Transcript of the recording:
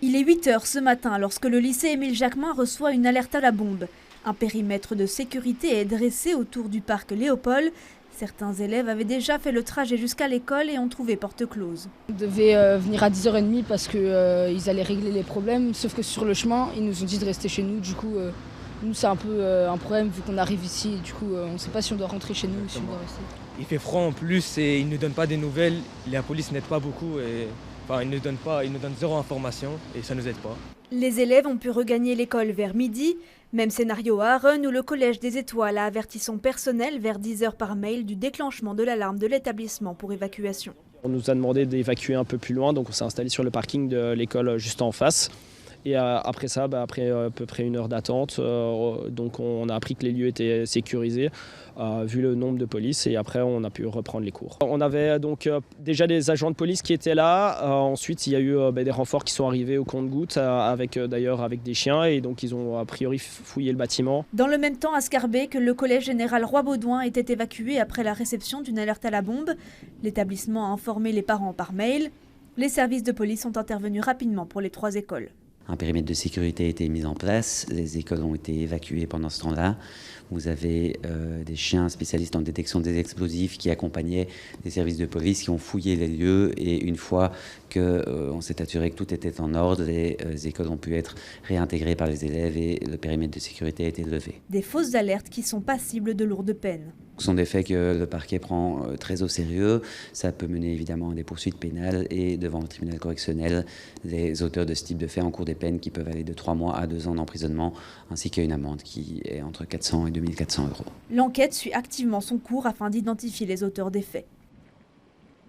Il est 8 heures ce matin lorsque le lycée Émile Jacquemin reçoit une alerte à la bombe. Un périmètre de sécurité est dressé autour du parc Léopold. Certains élèves avaient déjà fait le trajet jusqu'à l'école et ont trouvé porte close. On devait venir à 10h30 parce qu'ils allaient régler les problèmes, sauf que sur le chemin, ils nous ont dit de rester chez nous. Du coup, nous, c'est un peu un problème vu qu'on arrive ici. Du coup, on ne sait pas si on doit rentrer chez nous ou si on doit rester. Il fait froid en plus et ils ne nous donnent pas des nouvelles. La police n'aide pas beaucoup et ils ne donnent zéro information et ça ne nous aide pas. Les élèves ont pu regagner l'école vers midi. Même scénario à Arun où le Collège des Étoiles a averti son personnel vers 10 heures par mail du déclenchement de l'alarme de l'établissement pour évacuation. On nous a demandé d'évacuer un peu plus loin, donc on s'est installé sur le parking de l'école juste en face. Et après ça, après à peu près 1 heure d'attente, donc on a appris que les lieux étaient sécurisés, vu le nombre de police, et après on a pu reprendre les cours. On avait donc déjà des agents de police qui étaient là, ensuite il y a eu des renforts qui sont arrivés au compte-gouttes, d'ailleurs avec des chiens, et donc ils ont a priori fouillé le bâtiment. Dans le même temps à Scarbeck, le collège général Roi-Baudouin était évacué après la réception d'une alerte à la bombe. L'établissement a informé les parents par mail. Les services de police sont intervenus rapidement pour les 3 écoles. Un périmètre de sécurité a été mis en place, les écoles ont été évacuées pendant ce temps-là. Vous avez des chiens spécialistes en détection des explosifs qui accompagnaient les services de police qui ont fouillé les lieux, et une fois qu'on s'est assuré que tout était en ordre, les écoles ont pu être réintégrées par les élèves et le périmètre de sécurité a été levé. Des fausses alertes qui sont passibles de lourdes peines. Ce sont des faits que le parquet prend très au sérieux. Ça peut mener évidemment à des poursuites pénales, et devant le tribunal correctionnel, les auteurs de ce type de faits encourent des peines qui peuvent aller de 3 mois à 2 ans d'emprisonnement, ainsi qu'à une amende qui est entre 400 et 2 400 €. L'enquête suit activement son cours afin d'identifier les auteurs des faits.